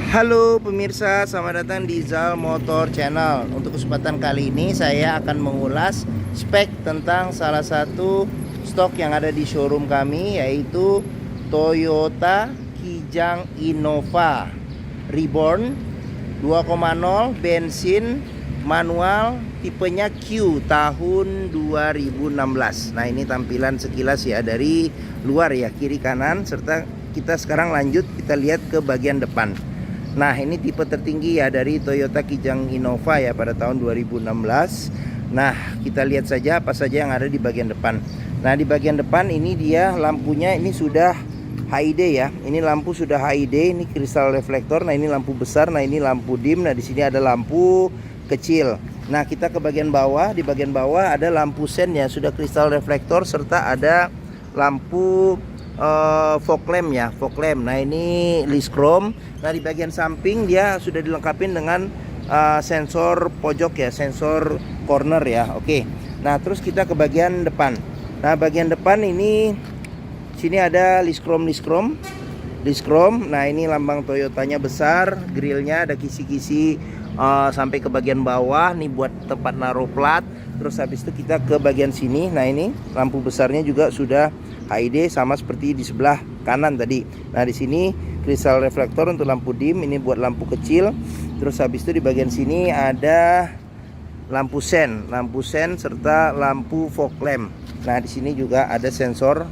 Halo pemirsa, selamat datang di Zal Motor Channel. Untuk kesempatan kali ini saya akan mengulas spek tentang salah satu stok yang ada di showroom kami, yaitu Toyota Kijang Innova Reborn 2.0 bensin manual tipenya Q tahun 2016. Nah, ini tampilan sekilas ya dari luar ya, kiri kanan, serta kita sekarang lanjut kita lihat ke bagian depan. Nah, ini tipe tertinggi ya dari Toyota Kijang Innova ya pada tahun 2016. Nah, kita lihat saja apa saja yang ada di bagian depan. Nah, di bagian depan ini dia lampunya ini sudah HID ya. Ini lampu sudah HID, ini kristal reflektor. Nah, ini lampu besar, nah ini lampu dim. Nah, di sini ada lampu kecil. Nah, kita ke bagian bawah. Di bagian bawah ada lampu sen ya, sudah kristal reflektor, serta ada lampu fog lamp ya, fog lamp. Nah, ini list chrome. Nah, di bagian samping dia sudah dilengkapi dengan sensor pojok ya, sensor corner ya. Oke. Nah, terus kita ke bagian depan. Nah, bagian depan ini sini ada list chrome. Nah, ini lambang Toyotanya besar, grillnya ada kisi-kisi sampai ke bagian bawah nih buat tempat naruh plat. Terus habis itu kita ke bagian sini. Nah, ini lampu besarnya juga sudah HID sama seperti di sebelah kanan tadi. Nah, di sini kristal reflektor untuk lampu dim, ini buat lampu kecil. Terus habis itu di bagian sini ada lampu sen serta lampu fog lamp. Nah, di sini juga ada sensor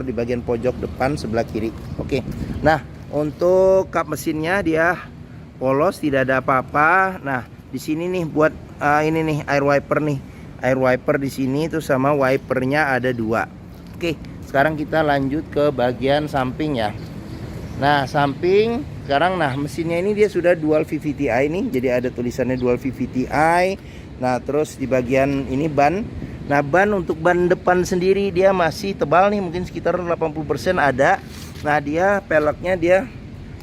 di bagian pojok depan sebelah kiri. Oke. Nah, untuk kap mesinnya dia polos, tidak ada apa-apa. Nah, di sini nih buat ini nih air wiper di sini tuh, sama wipernya ada 2. Oke, sekarang kita lanjut ke bagian samping ya. Nah, samping sekarang, nah mesinnya ini dia sudah dual VVT-i nih, jadi ada tulisannya dual VVT-i. Nah, terus di bagian ini ban. Nah, ban untuk ban depan sendiri dia masih tebal nih, mungkin sekitar 80% ada. Nah, dia peleknya dia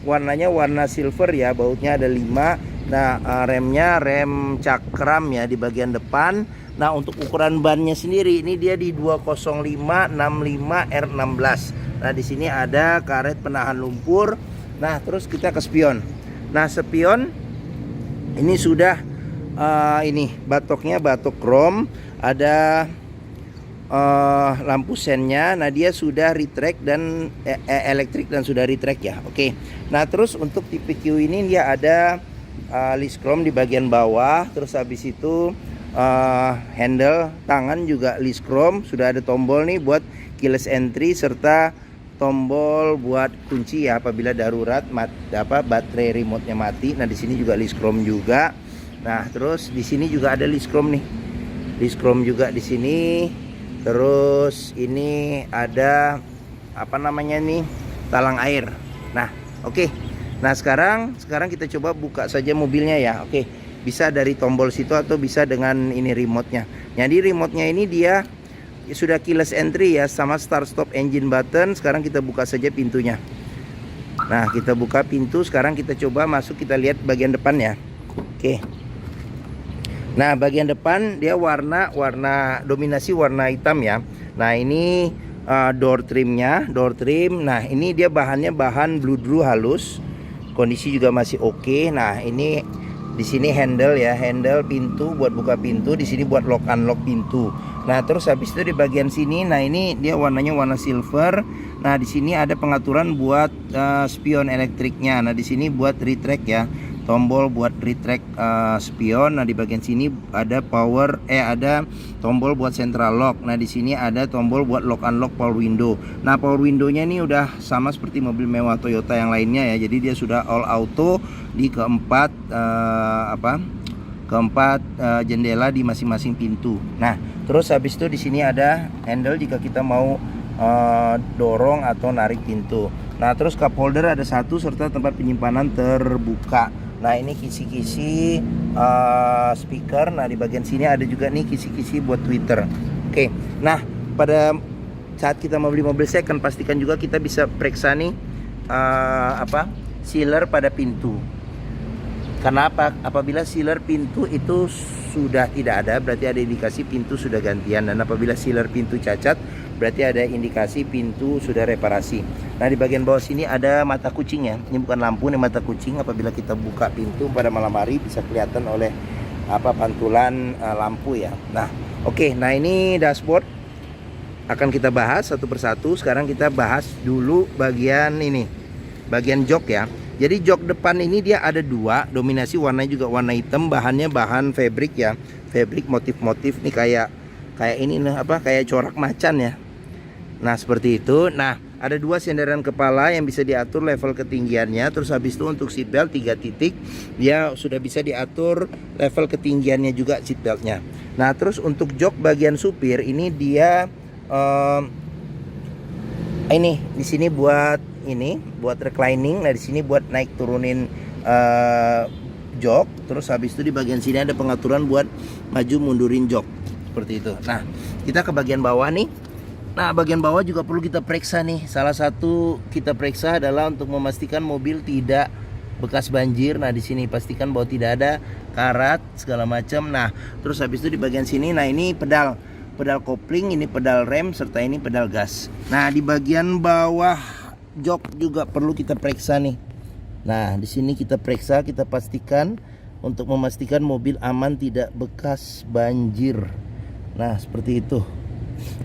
warnanya warna silver ya, bautnya ada 5. Nah, remnya rem cakram ya di bagian depan. Nah, untuk ukuran bannya sendiri ini dia di 205/65 R16. Nah, di sini ada karet penahan lumpur. Nah, terus kita ke spion. Nah, spion ini sudah ini batoknya batok chrome, ada lampu sennya. Nah, dia sudah retract dan elektrik dan sudah retract ya. Oke. Nah, terus untuk tipe Q ini dia ada list chrome di bagian bawah. Terus habis itu handle tangan juga list chrome, sudah ada tombol nih buat keyless entry serta tombol buat kunci ya apabila darurat baterai remote-nya mati. Nah, di sini juga list chrome juga. Nah, terus di sini juga ada list chrome nih. List chrome juga di sini. Terus ini ada apa namanya nih? Talang air. Nah, oke. Nah, sekarang kita coba buka saja mobilnya ya. Oke. Bisa dari tombol situ atau bisa dengan ini remote-nya. Jadi remote-nya ini dia sudah keyless entry ya, sama start stop engine button. Sekarang kita buka saja pintunya. Nah, kita buka pintu. Sekarang kita coba masuk, kita lihat bagian depan ya. Oke. Nah, bagian depan dia warna dominasi warna hitam ya. Nah, ini door trimnya, Nah, ini dia bahannya bahan bludru halus. Kondisi juga masih oke. Nah, ini di sini handle ya, handle pintu buat buka pintu, di sini buat lock unlock pintu. Nah, terus habis itu di bagian sini, nah ini dia warnanya warna silver. Nah, di sini ada pengaturan buat spion elektriknya. Nah, di sini buat retract ya, tombol buat retract spion. Nah, di bagian sini ada ada tombol buat central lock. Nah, di sini ada tombol buat lock unlock power window. Nah, power window-nya ini udah sama seperti mobil mewah Toyota yang lainnya ya. Jadi dia sudah all auto di keempat jendela di masing-masing pintu. Nah, terus habis itu di sini ada handle jika kita mau dorong atau narik pintu. Nah, terus cup holder ada 1 serta tempat penyimpanan terbuka. Nah, ini kisi-kisi speaker. Nah, di bagian sini ada juga nih kisi-kisi buat Twitter. Oke. Nah, pada saat kita mau beli mobil second, pastikan juga kita bisa periksa nih sealer pada pintu. Karena apabila sealer pintu itu sudah tidak ada, berarti ada indikasi pintu sudah gantian. Dan apabila sealer pintu cacat, berarti ada indikasi pintu sudah reparasi. Nah, di bagian bawah sini ada mata kucing ya. Ini bukan lampu, ini mata kucing. Apabila kita buka pintu pada malam hari bisa kelihatan oleh pantulan lampu ya. Nah, oke. Nah, ini dashboard akan kita bahas satu persatu. Sekarang kita bahas dulu bagian ini, bagian jok ya. Jadi jok depan ini dia ada dua, dominasi warnanya juga warna hitam, bahannya bahan fabric ya. Fabric motif-motif nih kayak ini kayak corak macan ya. Nah, seperti itu. Nah, ada dua sandaran kepala yang bisa diatur level ketinggiannya. Terus habis itu untuk seatbelt 3 titik dia sudah bisa diatur level ketinggiannya juga seatbeltnya. Nah, terus untuk jok bagian supir ini dia ini di sini buat reclining. Nah, di sini buat naik turunin jok. Terus habis itu di bagian sini ada pengaturan buat maju mundurin jok seperti itu. Nah, kita ke bagian bawah nih. Nah, bagian bawah juga perlu kita periksa nih. Salah satu kita periksa adalah untuk memastikan mobil tidak bekas banjir. Nah, di sini pastikan bahwa tidak ada karat segala macam. Nah, terus habis itu di bagian sini, nah ini pedal kopling, ini pedal rem, serta ini pedal gas. Nah, di bagian bawah jok juga perlu kita periksa nih. Nah, di sini kita periksa, kita pastikan untuk memastikan mobil aman tidak bekas banjir. Nah, seperti itu.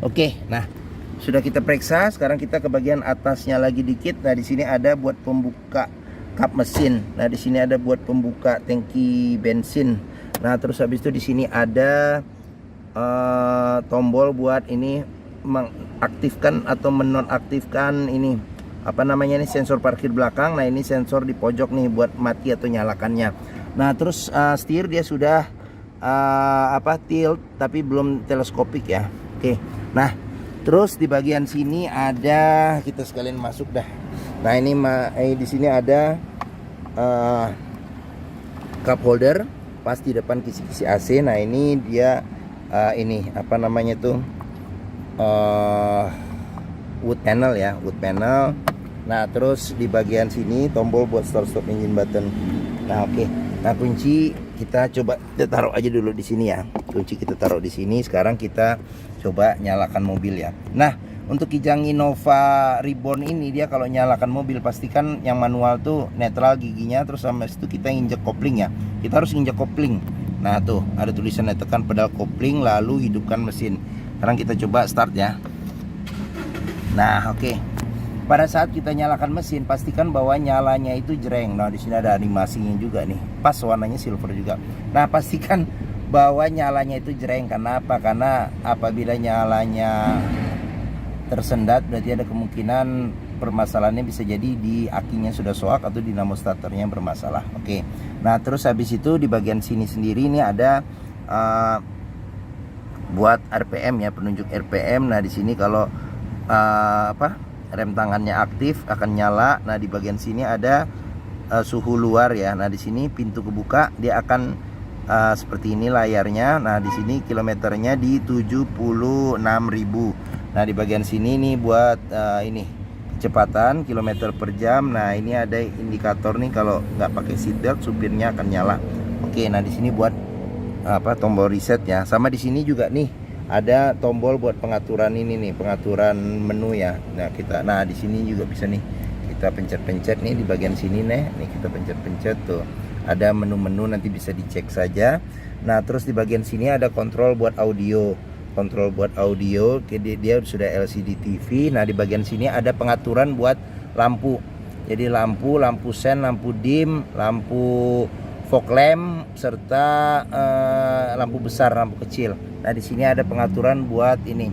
Oke, nah sudah kita periksa. Sekarang kita ke bagian atasnya lagi dikit. Nah, di sini ada buat pembuka kap mesin. Nah, di sini ada buat pembuka tangki bensin. Nah, terus habis itu di sini ada tombol buat ini mengaktifkan atau menonaktifkan ini sensor parkir belakang. Nah, ini sensor di pojok nih buat mati atau nyalakannya. Nah, terus setir dia sudah tilt tapi belum teleskopik ya. Oke. Nah, terus di bagian sini ada, kita sekalian masuk dah. Nah, ini di sini ada cup holder pas di depan kisi-kisi AC. Nah, ini dia wood panel ya, wood panel. Nah, terus di bagian sini tombol buat start stop engine button. Nah, oke. Nah, kunci kita coba taruh aja dulu di sini ya. Kunci kita taruh di sini. Sekarang kita coba nyalakan mobil ya. Nah, untuk Kijang Innova Reborn ini dia kalau nyalakan mobil pastikan yang manual tuh netral giginya. Terus sama itu kita injek kopling ya. Kita harus injek kopling. Nah, tuh ada tulisannya, tekan pedal kopling lalu hidupkan mesin. Sekarang kita coba start ya. Nah, oke. Pada saat kita nyalakan mesin pastikan bahwa nyalanya itu jreng. Nah, di sini ada animasinya juga nih. Pas warnanya silver juga. Nah, pastikan bahwa nyalanya itu jreng. Karena apa? Karena apabila nyalanya tersendat berarti ada kemungkinan permasalahannya bisa jadi di akinya sudah soak atau dinamo starternya bermasalah. Oke. Nah, terus habis itu di bagian sini sendiri ini ada buat RPM ya, penunjuk RPM. Nah, di sini kalau rem tangannya aktif akan nyala. Nah, di bagian sini ada suhu luar ya. Nah, di sini pintu kebuka, dia akan seperti ini layarnya. Nah, di sini kilometernya di 76.000. Nah, di bagian sini nih buat kecepatan kilometer per jam. Nah, ini ada indikator nih kalau nggak pakai seatbelt supirnya akan nyala. Oke, nah di sini buat tombol reset ya. Sama di sini juga nih ada tombol buat pengaturan ini nih, pengaturan menu ya. Nah, di sini juga bisa nih kita pencet-pencet nih di bagian sini nih kita pencet-pencet tuh. Ada menu-menu, nanti bisa dicek saja. Nah, terus di bagian sini ada kontrol buat audio. Dia sudah LCD TV. Nah, di bagian sini ada pengaturan buat lampu. Jadi lampu sen, lampu dim, lampu fog lamp, serta lampu besar, lampu kecil. Nah, di sini ada pengaturan buat ini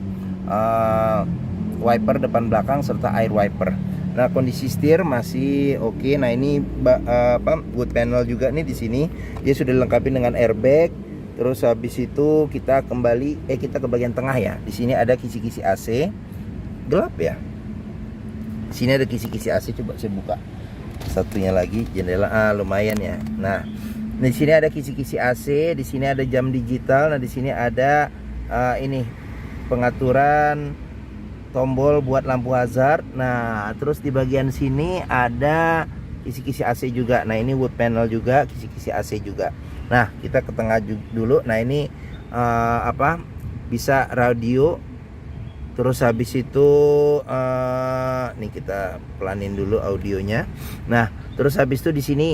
wiper depan belakang serta air wiper. Nah, kondisi setir masih oke. Nah, ini wood panel juga nih di sini. Dia sudah dilengkapi dengan airbag. Terus habis itu kita ke bagian tengah ya. Di sini ada kisi-kisi AC. Gelap ya. Di sini ada kisi-kisi AC, coba saya buka. Satunya lagi jendela, lumayan ya. Nah, di sini ada kisi-kisi AC, di sini ada jam digital. Nah, di sini ada pengaturan tombol buat lampu hazard. Nah, terus di bagian sini ada kisi-kisi AC juga. Nah, ini wood panel juga, kisi-kisi AC juga. Nah, kita ke tengah dulu. Nah, ini bisa radio Terus habis itu nih kita pelanin dulu audionya. Nah, terus habis itu di sini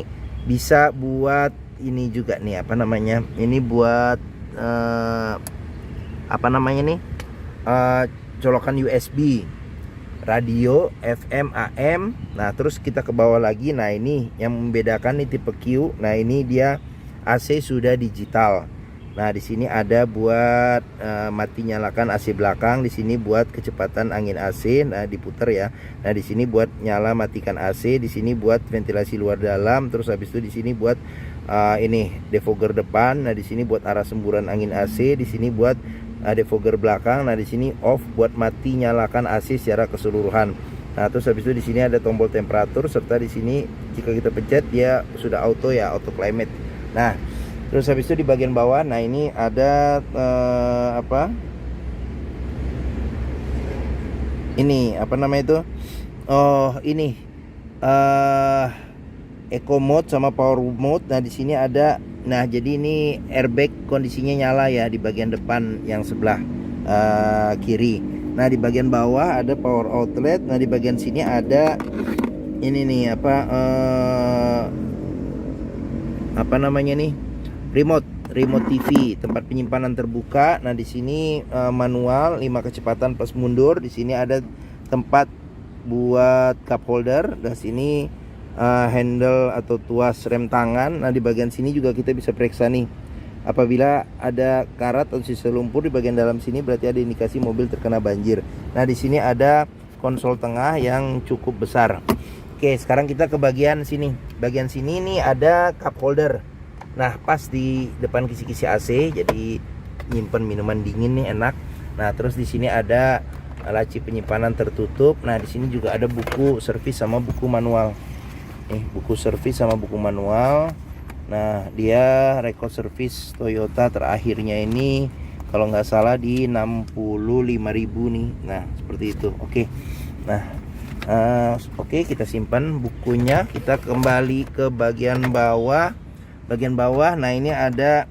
bisa buat ini juga nih, apa namanya? Ini buat apa namanya nih? Colokan USB, radio, FM, AM. Nah, terus kita ke bawah lagi. Nah, ini yang membedakan nih tipe Q. Nah, ini dia AC sudah digital. Nah, di sini ada buat mati nyalakan AC belakang, di sini buat kecepatan angin AC, nah diputar ya. Nah, di sini buat nyala matikan AC, di sini buat ventilasi luar dalam, terus habis itu di sini buat ini defogger depan. Nah, di sini buat arah semburan angin AC, di sini buat defogger belakang. Nah, di sini off buat mati nyalakan AC secara keseluruhan. Nah, terus habis itu di sini ada tombol temperatur, serta di sini jika kita pencet dia sudah auto ya, auto climate. Nah, terus habis itu di bagian bawah, nah ini ada apa? Ini apa namanya itu? Oh, ini eco mode sama power mode. Nah, di sini ada, nah jadi ini airbag kondisinya nyala ya di bagian depan yang sebelah kiri. Nah, di bagian bawah ada power outlet. Nah, di bagian sini ada ini nih apa namanya nih? Remote TV, tempat penyimpanan terbuka. Nah, di sini manual 5 kecepatan plus mundur. Di sini ada tempat buat cup holder. Dan sini handle atau tuas rem tangan. Nah, di bagian sini juga kita bisa periksa nih. Apabila ada karat atau sisa lumpur di bagian dalam sini, berarti ada indikasi mobil terkena banjir. Nah, di sini ada konsol tengah yang cukup besar. Oke, sekarang kita ke bagian sini. Bagian sini nih ada cup holder. Nah, pas di depan kisi-kisi AC, jadi nyimpen minuman dingin nih enak. Nah, terus di sini ada laci penyimpanan tertutup. Nah, di sini juga ada buku servis sama buku manual. Buku servis sama buku manual. Nah, dia rekod servis Toyota terakhirnya ini kalau nggak salah di 65.000 nih. Nah, seperti itu. Oke. Nah, oke, kita simpan bukunya. Kita kembali ke bagian bawah. Nah ini ada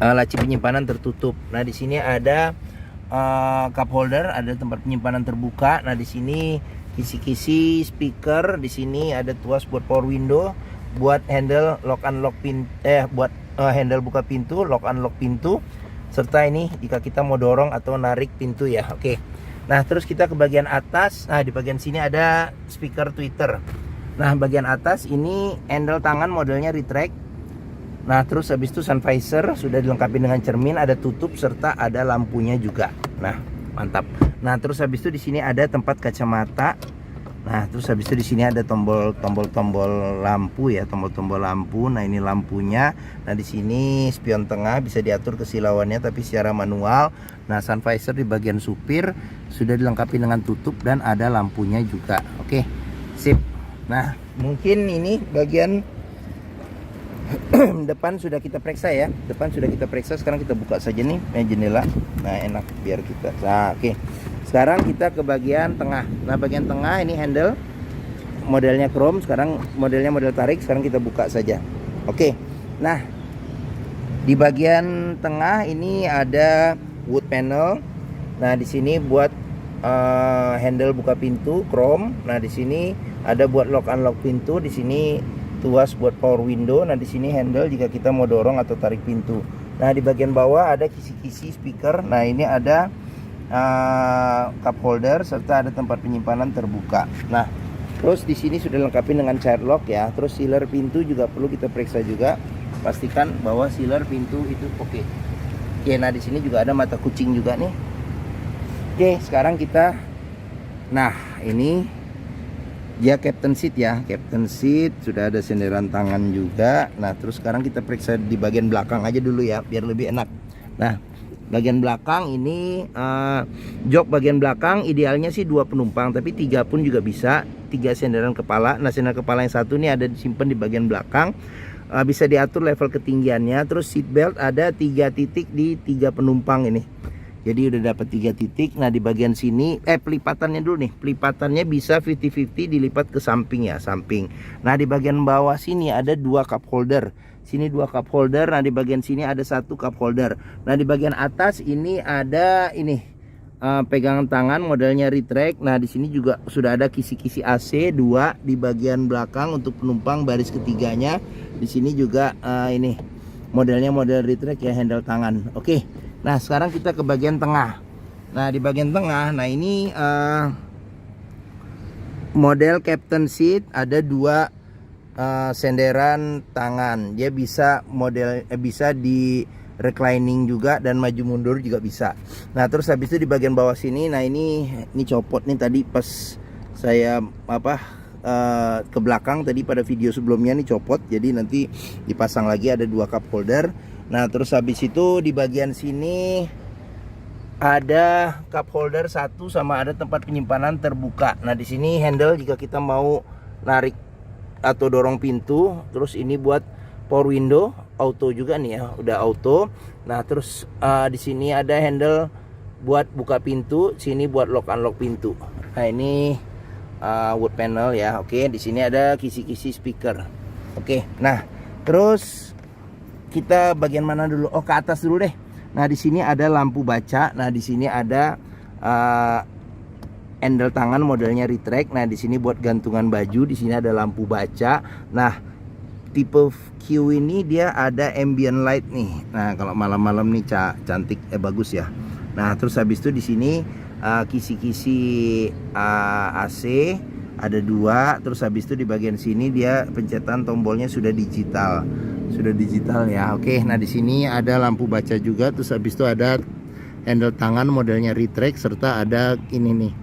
laci penyimpanan tertutup. Nah, di sini ada cup holder, ada tempat penyimpanan terbuka. Nah, di sini kisi-kisi speaker, di sini ada tuas buat power window, buat handle lock unlock buat handle buka pintu, lock unlock pintu, serta ini jika kita mau dorong atau narik pintu ya. Oke. Nah, terus kita ke bagian atas. Nah, di bagian sini ada speaker tweeter. Nah, bagian atas ini handle tangan modelnya retract. Nah, terus habis itu sun visor sudah dilengkapi dengan cermin, ada tutup serta ada lampunya juga. Nah, mantap. Nah, terus habis itu di sini ada tempat kacamata. Nah, terus habis itu di sini ada tombol lampu ya, tombol lampu. Nah, ini lampunya. Nah, di sini spion tengah bisa diatur kesilauannya tapi secara manual. Nah, sun visor di bagian supir sudah dilengkapi dengan tutup dan ada lampunya juga. Oke, sip. Nah, mungkin ini bagian depan sudah kita periksa ya. Sekarang kita buka saja nih jendela. Nah, enak biar kita. Nah, oke. Sekarang kita ke bagian tengah. Nah, bagian tengah ini handle modelnya chrome. Sekarang modelnya model tarik. Sekarang kita buka saja. Oke. Nah, di bagian tengah ini ada wood panel. Nah, di sini buat handle buka pintu chrome. Nah, di sini ada buat lock unlock pintu. Di sini tuas buat power window. Nah, di sini handle jika kita mau dorong atau tarik pintu. Nah, di bagian bawah ada kisi-kisi speaker. Nah, ini ada cup holder serta ada tempat penyimpanan terbuka. Nah, terus di sini sudah lengkapi dengan child lock ya. Terus sealer pintu juga perlu kita periksa juga. Pastikan bahwa sealer pintu itu oke. Oke, nah di sini juga ada mata kucing juga nih. Oke, sekarang kita, nah ini dia captain seat ya, captain seat sudah ada senderan tangan juga. Nah, terus sekarang kita periksa di bagian belakang aja dulu ya biar lebih enak. Nah, bagian belakang ini jok bagian belakang idealnya sih 2 penumpang, tapi 3 pun juga bisa. 3 senderan kepala. Nah, senderan kepala yang satu ini ada disimpan di bagian belakang. Bisa diatur level ketinggiannya. Terus seat belt ada 3 titik di 3 penumpang ini. Jadi udah dapat 3 titik. Nah, di bagian sini pelipatannya dulu nih. Pelipatannya bisa 50-50 dilipat ke samping ya, samping. Nah, di bagian bawah sini ada 2 cup holder. Sini 2 cup holder. Nah, di bagian sini ada 1 cup holder. Nah, di bagian atas ini ada ini pegangan tangan modelnya retract. Nah di sini juga sudah ada kisi-kisi AC 2 di bagian belakang untuk penumpang baris ketiganya. Di sini juga ini modelnya model retract ya, handle tangan. Oke, nah sekarang kita ke bagian tengah. Nah di bagian tengah, nah ini model captain seat, ada 2 senderan tangan. Dia bisa bisa di reclining juga dan maju mundur juga bisa. Nah terus habis itu di bagian bawah sini, nah ini copot nih, tadi pas saya ke belakang tadi pada video sebelumnya nih copot, jadi nanti dipasang lagi, ada 2 cup holder. Nah terus habis itu di bagian sini ada cup holder 1 sama ada tempat penyimpanan terbuka. Nah di sini handle jika kita mau narik atau dorong pintu. Terus ini buat power window, auto juga nih ya, udah auto. Nah terus di sini ada handle buat buka pintu, sini buat lock unlock pintu. Nah ini wood panel ya. Oke, di sini ada kisi-kisi speaker. Oke, nah terus kita bagian mana dulu? Oh, ke atas dulu deh. Nah di sini ada lampu baca. Nah di sini ada handle tangan modelnya retract. Nah di sini buat gantungan baju. Di sini ada lampu baca. Nah tipe Q ini dia ada ambient light nih. Nah kalau malam-malam nih cantik, bagus ya. Nah terus habis itu di sini kisi-kisi AC ada 2. Terus habis itu di bagian sini dia pencetan tombolnya sudah digital ya. Oke, nah di sini ada lampu baca juga. Terus habis itu ada handle tangan modelnya retract serta ada ini nih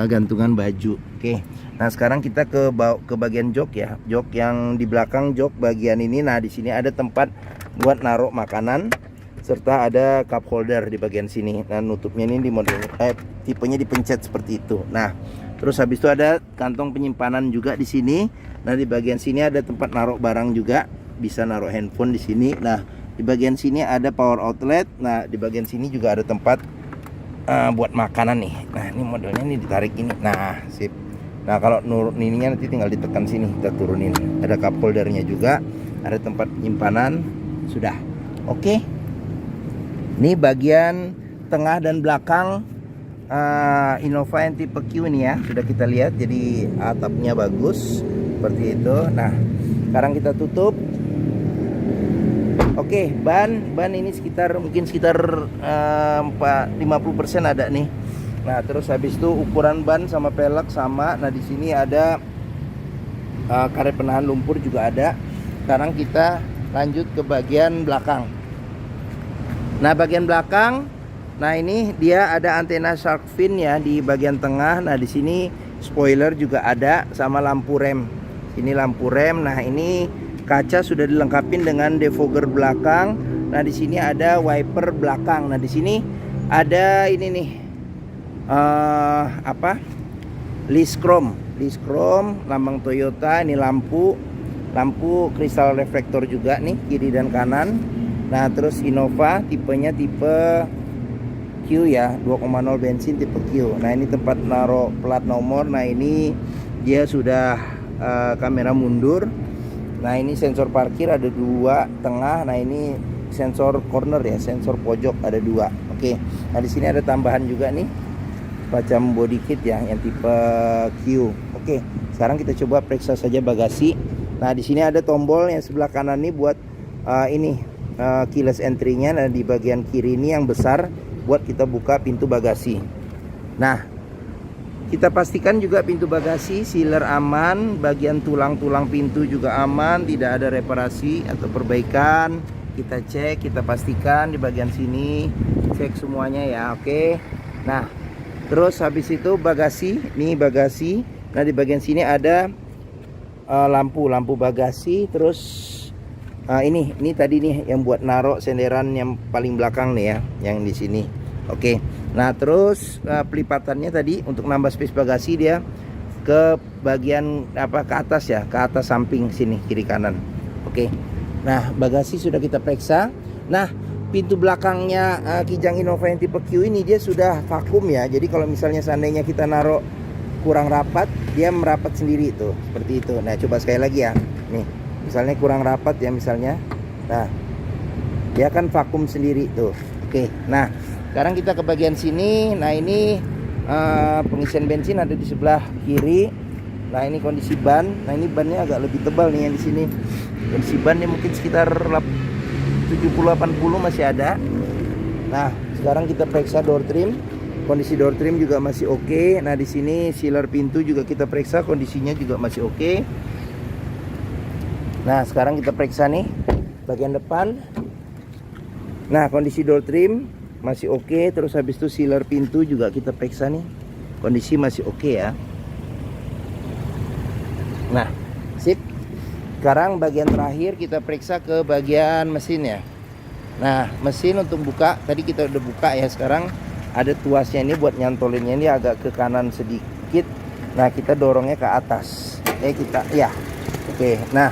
gantungan baju. Oke, nah sekarang kita ke bagian jok ya, jok yang di belakang jok bagian ini. Nah di sini ada tempat buat naruh makanan serta ada cup holder di bagian sini. Nah nutupnya ini di model tipenya dipencet seperti itu. Nah terus habis itu ada kantong penyimpanan juga di sini. Nah di bagian sini ada tempat naruh barang juga, bisa naruh handphone di sini. Nah di bagian sini ada power outlet. Nah di bagian sini juga ada tempat buat makanan nih. Nah ini modelnya nih ditarik ini. Nah sip. Nah kalau nurun ininya nanti tinggal ditekan sini, kita turunin. Ada cup holdernya juga, ada tempat penyimpanan. Sudah. Oke. Ini bagian tengah dan belakang Innova yang tipe Q ini ya, sudah kita lihat. Jadi atapnya bagus seperti itu. Nah sekarang kita tutup. Oke, ban ini mungkin sekitar 50% ada nih. Nah terus habis itu ukuran ban sama pelek sama. Nah di sini ada karet penahan lumpur juga ada. Sekarang kita lanjut ke bagian belakang. Nah bagian belakang, nah ini dia ada antena shark fin ya di bagian tengah. Nah di sini spoiler juga ada sama lampu rem. Ini lampu rem. Nah ini kaca sudah dilengkapi dengan defogger belakang. Nah di sini ada wiper belakang. Nah di sini ada ini nih list chrome lambang Toyota. Ini lampu kristal reflektor juga nih kiri dan kanan. Nah terus Innova tipenya tipe Q ya, 2,0 bensin tipe Q. Nah ini tempat naruh plat nomor. Nah ini dia sudah kamera mundur. Nah ini sensor parkir ada 2 tengah. Nah ini sensor corner ya, sensor pojok ada 2. Oke. Nah di sini ada tambahan juga nih macam body kit ya yang tipe Q. Oke. Sekarang kita coba periksa saja bagasi. Nah di sini ada tombol yang sebelah kanan nih buat keyless entry-nya. Nah di bagian kiri ini yang besar buat kita buka pintu bagasi. Nah kita pastikan juga pintu bagasi sealer aman, bagian tulang-tulang pintu juga aman, tidak ada reparasi atau perbaikan. Kita cek, kita pastikan di bagian sini, cek semuanya ya. Oke. Nah terus habis itu bagasi, nih bagasi. Nah di bagian sini ada lampu bagasi. Terus ini tadi nih yang buat naruh senderan yang paling belakang nih ya, yang di sini. Oke. Nah terus pelipatannya tadi untuk nambah space bagasi dia ke bagian ke atas ya, ke atas samping sini kiri kanan. Oke. Nah bagasi sudah kita periksa. Nah pintu belakangnya Kijang Innova yang tipe Q ini dia sudah vakum ya. Jadi kalau misalnya seandainya kita naruh kurang rapat, dia merapat sendiri tuh seperti itu. Nah coba sekali lagi ya. Nih misalnya kurang rapat ya misalnya. Nah dia kan vakum sendiri tuh. Oke. Nah Sekarang kita ke bagian sini. Nah ini pengisian bensin ada di sebelah kiri. Nah ini kondisi ban. Nah ini bannya agak lebih tebal nih yang di sini. Kondisi ban ini mungkin sekitar 70-80 masih ada. Nah sekarang kita periksa door trim. Kondisi door trim juga masih oke. Nah di sini sealer pintu juga kita periksa, kondisinya juga masih oke. Nah sekarang kita periksa nih bagian depan. Nah kondisi door trim masih oke. Terus habis itu sealer pintu juga kita periksa nih, kondisi masih oke ya. Nah sip. Sekarang bagian terakhir kita periksa ke bagian mesin ya. Nah mesin untuk buka tadi kita udah buka ya. Sekarang ada tuasnya ini buat nyantolinnya, ini agak ke kanan sedikit. Nah kita dorongnya ke atas. Oke. Nah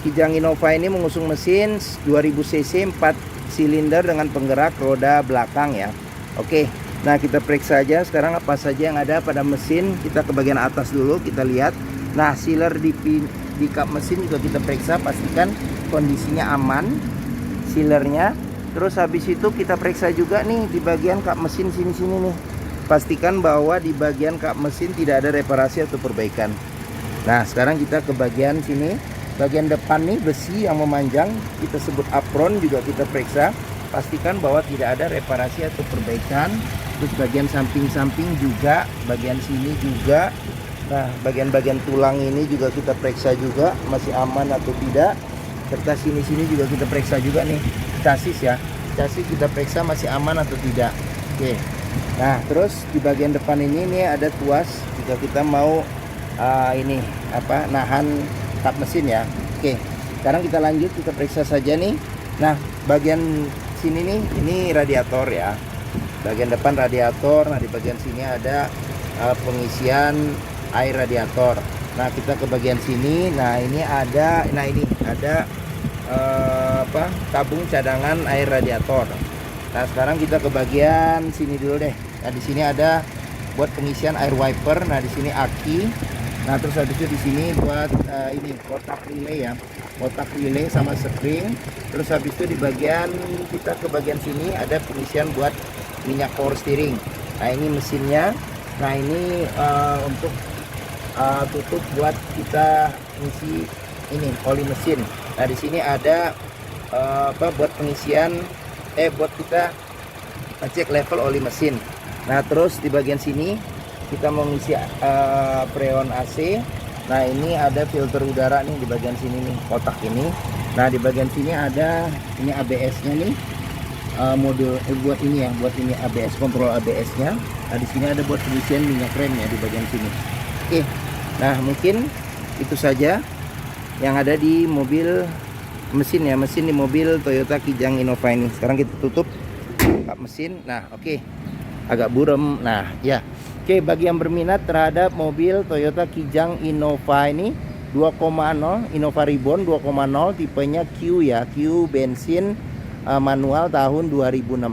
Kijang Innova ini mengusung mesin 2000 cc 4 silinder dengan penggerak roda belakang ya. Oke. Nah kita periksa aja sekarang apa saja yang ada pada mesin. Kita ke bagian atas dulu, kita lihat. Nah sealer di kap mesin juga kita periksa, pastikan kondisinya aman sealernya. Terus habis itu kita periksa juga nih di bagian kap mesin sini-sini nih. Pastikan bahwa di bagian kap mesin tidak ada reparasi atau perbaikan. Nah sekarang kita ke bagian sini. Bagian depan nih besi yang memanjang, kita sebut apron, juga kita periksa. Pastikan bahwa tidak ada reparasi atau perbaikan. Terus bagian samping-samping juga, bagian sini juga. Nah bagian-bagian tulang ini juga kita periksa juga masih aman atau tidak. Serta sini-sini juga kita periksa juga nih. Chassis ya, chassis kita periksa masih aman atau tidak. Oke. Nah terus di bagian depan ini ada tuas jika kita mau nahan kap mesin ya. Oke. Sekarang kita lanjut, kita periksa saja nih. Nah bagian sini nih, ini radiator ya. Bagian depan radiator. Nah di bagian sini ada pengisian air radiator. Nah kita ke bagian sini. Nah ini ada tabung cadangan air radiator. Nah sekarang kita ke bagian sini dulu deh. Nah di sini ada buat pengisian air wiper. Nah di sini aki. Nah terus habis itu di sini buat kotak relay ya, kotak relay sama spring. Terus habis itu di bagian kita ke bagian sini ada pengisian buat minyak power steering. Nah ini mesinnya. Nah ini untuk tutup buat kita ngisi ini oli mesin. Nah di sini ada buat pengisian buat kita cek level oli mesin. Nah terus di bagian sini kita mau ngisi freon AC. Nah ini ada filter udara nih di bagian sini nih, kotak ini. Nah di bagian sini ada ini ABS-nya nih, modul buat ini ya, buat ini ABS, kontrol ABS-nya. Nah di sini ada buat pengisian minyak rem ya di bagian sini. Oke. Nah mungkin itu saja yang ada di mobil mesin ya, mesin di mobil Toyota Kijang Innova ini. Sekarang kita tutup kap mesin. Nah oke. Agak burem. Nah ya. Oke, bagi yang berminat terhadap mobil Toyota Kijang Innova ini 2.0 Innova Reborn 2.0 tipenya Q ya, Q bensin manual tahun 2016.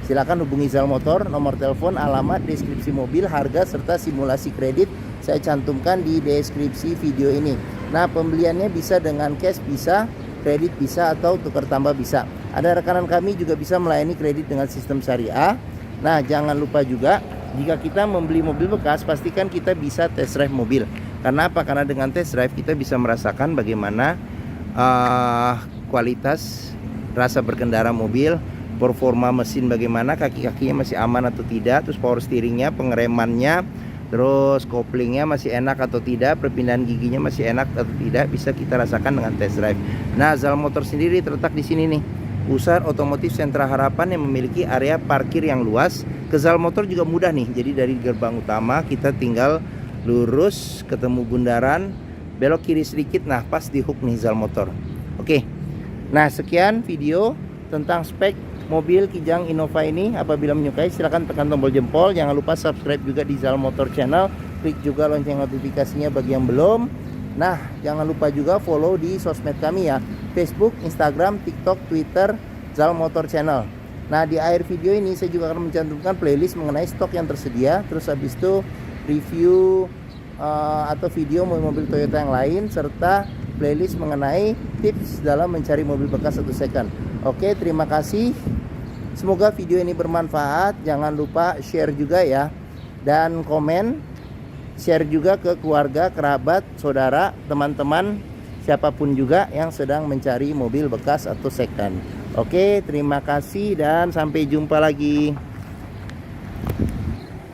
Silakan hubungi Zal Motor, nomor telepon, alamat, deskripsi mobil, harga serta simulasi kredit saya cantumkan di deskripsi video ini. Nah, pembeliannya bisa dengan cash, bisa kredit, bisa atau tukar tambah bisa. Ada rekanan kami juga bisa melayani kredit dengan sistem syariah. Nah, jangan lupa juga jika kita membeli mobil bekas, pastikan kita bisa test drive mobil. Karena apa? Karena dengan test drive kita bisa merasakan bagaimana kualitas rasa berkendara mobil, performa mesin bagaimana, kaki-kakinya masih aman atau tidak, terus power steeringnya, pengeremannya, terus koplingnya masih enak atau tidak, perpindahan giginya masih enak atau tidak, bisa kita rasakan dengan test drive. Nah, Zal Motor sendiri terletak di sini nih, Pusat Otomotif Sentra Harapan yang memiliki area parkir yang luas. Ke Zal Motor juga mudah nih, jadi dari gerbang utama kita tinggal lurus ketemu bundaran, belok kiri sedikit, nah pas di hook nih Zal Motor. Oke, nah sekian video tentang spek mobil Kijang Innova ini. Apabila menyukai silahkan tekan tombol jempol, jangan lupa subscribe juga di Zal Motor channel, klik juga lonceng notifikasinya bagi yang belum. Nah jangan lupa juga follow di sosmed kami ya, Facebook, Instagram, TikTok, Twitter, Zal Motor channel. Nah di akhir video ini saya juga akan mencantumkan playlist mengenai stok yang tersedia, terus habis itu review atau video mobil Toyota yang lain, serta playlist mengenai tips dalam mencari mobil bekas atau second. Oke, terima kasih. Semoga video ini bermanfaat. Jangan lupa share juga ya, dan komen, share juga ke keluarga, kerabat, saudara, teman-teman, siapapun juga yang sedang mencari mobil bekas atau second. Oke, terima kasih dan sampai jumpa lagi.